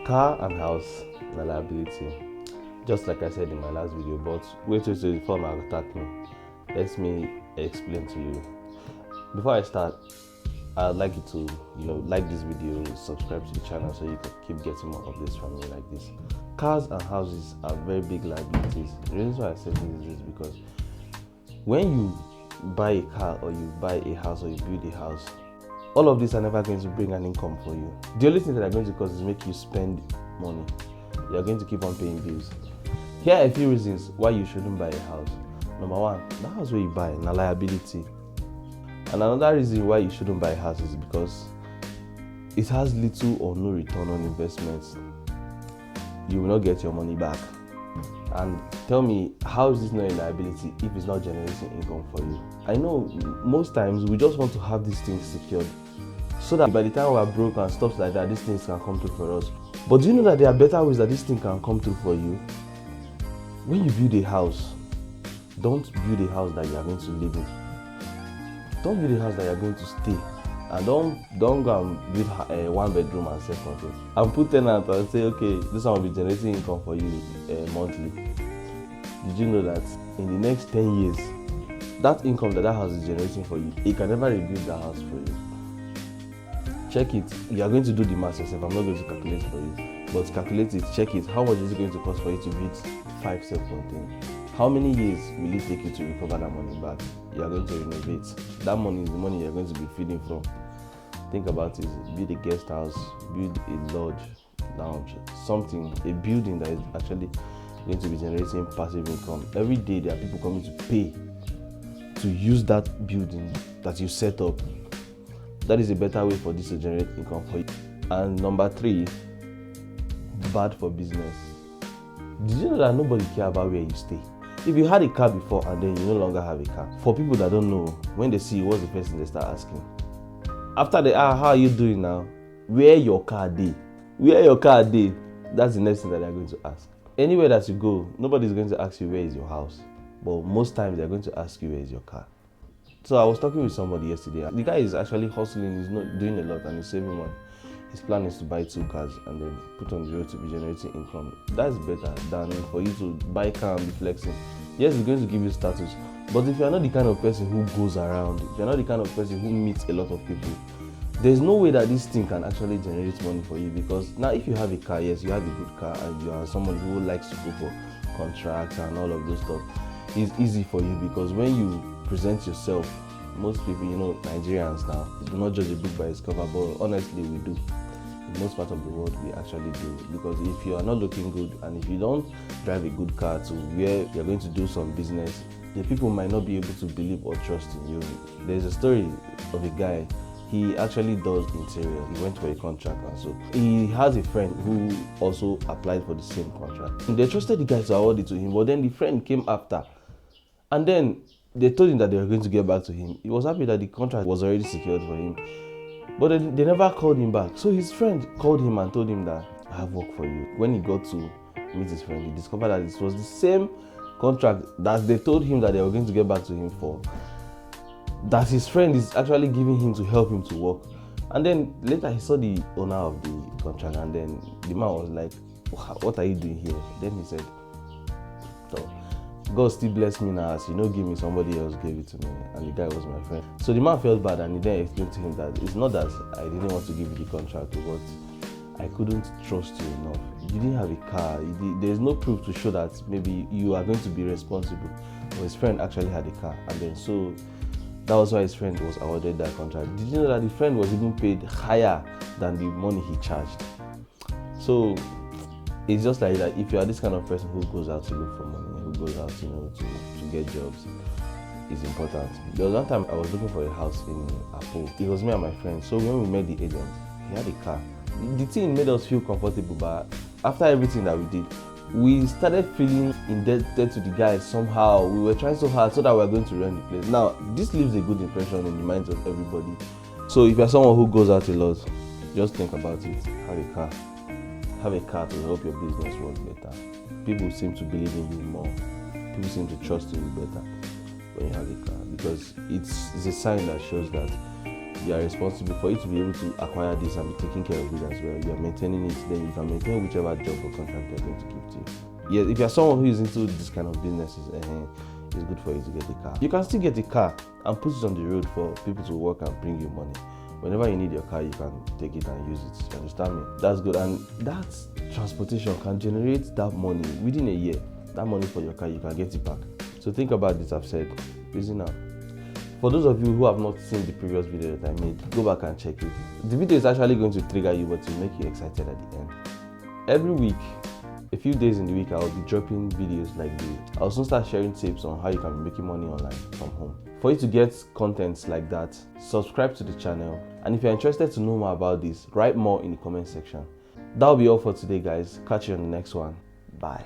Car and house na liability, just like I said in my last video. But wait before I attack me, let me explain to you. Before I start, I'd like you to like this video, subscribe to the channel so you can keep getting more updates from me like this. Cars and houses are very big liabilities. The reason why I said this is because when you buy a car or you buy a house or you build a house, all of these are never going to bring an income for you. The only thing that are going to cause is make you spend money. You're going to keep on paying bills. Here are a few reasons why you shouldn't buy a house. Number one, the house where you buy na liability. And another reason why you shouldn't buy a house is because it has little or no return on investments. You will not get your money back. And tell me, how is this not a liability if it's not generating income for you? I know most times we just want to have these things secured so that by the time we are broke and stuff like that, these things can come through for us. But do you know that there are better ways that this thing can come through for you? When you build a house, don't build a house that you are going to live in. Don't build a house that you are going to stay. And don't go and build a one bedroom and self-contained. And put tenant and say, okay, this one will be generating income for you monthly. Did you know that in the next 10 years, that income that house is generating for you, it can never rebuild that house for you? Check it. You are going to do the math yourself. I'm not going to calculate for you. But calculate it, check it. How much is it going to cost for you to build 5 self-contained? How many years will it take you to recover that money back? You are going to renovate. That money is the money you're going to be feeding from. Think about it. Build a guest house, build a lodge, lounge, something, a building that is actually going to be generating passive income. Every day there are people coming to pay to use that building that you set up. That is a better way for this to generate income for you. And number 3, bad for business. Did you know that nobody cares about where you stay? If you had a car before and then you no longer have a car, for people that don't know, when they see you, what's the first thing they start asking? After they how are you doing now? Where your car dey? Where your car dey? That's the next thing that they're going to ask. Anywhere that you go, nobody's going to ask you where is your house. But most times they're going to ask you where is your car. So I was talking with somebody yesterday. The guy is actually hustling, he's not doing a lot and he's saving money. His plan is to buy 2 cars and then put on the road to be generating income. That's better than for you to buy a car and be flexing. Yes, it's going to give you status. But if you're not the kind of person who goes around, if you're not the kind of person who meets a lot of people, there's no way that this thing can actually generate money for you. Because now if you have a car, yes, you have a good car and you are someone who likes to go for contracts and all of those stuff, it's easy for you because when you present yourself, most people, Nigerians now, do not judge a book by its cover, but honestly we do. In most parts of the world we actually do, because if you are not looking good and if you don't drive a good car to where you're going to do some business, the people might not be able to believe or trust in you. There's a story of a guy, he actually does interior. He went for a contract and so he has a friend who also applied for the same contract. And they trusted the guy to award it to him, but then the friend came after and then they told him that they were going to get back to him. He was happy that the contract was already secured for him, but they never called him back. So his friend called him and told him that I have work for you. When he got to meet his friend, he discovered that it was the same contract that they told him that they were going to get back to him for, that his friend is actually giving him to help him to work. And then later he saw the owner of the contract and then the man was like, what are you doing here? Then he said, so God still bless me now, as give me, somebody else gave it to me, and the guy was my friend. So the man felt bad and he then explained to him that it's not that I didn't want to give you the contract, but I couldn't trust you enough. You didn't have a car. There's no proof to show that maybe you are going to be responsible. But his friend actually had a car, and then so that was why his friend was awarded that contract. Did you know that the friend was even paid higher than the money he charged? So it's just like that. If you are this kind of person who goes out to look for money, who goes out, to get jobs, it's important. There was one time I was looking for a house in Apo. It was me and my friend. So when we met the agent, he had a car. The thing made us feel comfortable, but after everything that we did, we started feeling indebted to the guy somehow. We were trying so hard so that we were going to rent the place. Now, this leaves a good impression in the minds of everybody. So if you're someone who goes out a lot, just think about it. Have a car. Have a car to help your business work better. People seem to believe in you more. People seem to trust in you better when you have a car, because it's a sign that shows that you are responsible for you to be able to acquire this and be taking care of it as well. You are maintaining it, then you can maintain whichever job or contract they're going to give to you. Yeah, if you're someone who is into this kind of businesses, it's good for you to get a car. You can still get a car and put it on the road for people to work and bring you money. Whenever you need your car, you can take it and use it. You understand me? That's good. And that transportation can generate that money within a year. That money for your car, you can get it back. So think about this I've said. Listen now. For those of you who have not seen the previous video that I made, go back and check it. The video is actually going to trigger you, but to make you excited at the end. Every week, a few days in the week, I'll be dropping videos like this. I'll soon start sharing tips on how you can be making money online from home. For you to get contents like that, subscribe to the channel. And if you're interested to know more about this, write more in the comment section. That'll be all for today, guys. Catch you on the next one. Bye.